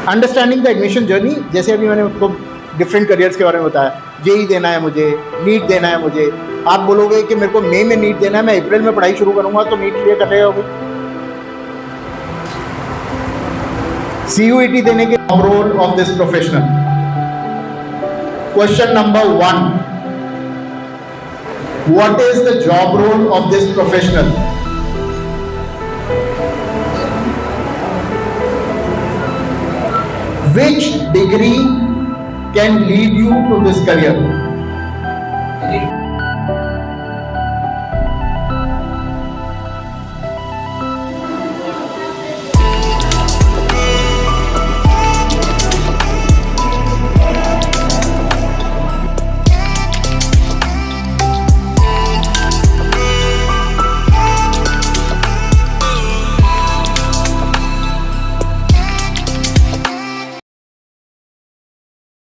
Understanding the admission journey, जैसे अभी मैंने आपको डिफरेंट करियर्स के बारे में बताया, जेई देना है मुझे, नीट देना है मुझे। आप बोलोगे कि मेरे को मई में नीट देना है, मैं अप्रैल में पढ़ाई शुरू करूंगा तो नीट क्लियर कर लेगा कोई? CUET देने के role of this professional. Question number 1, what is the job role of this professional? Which degree can lead you to this career?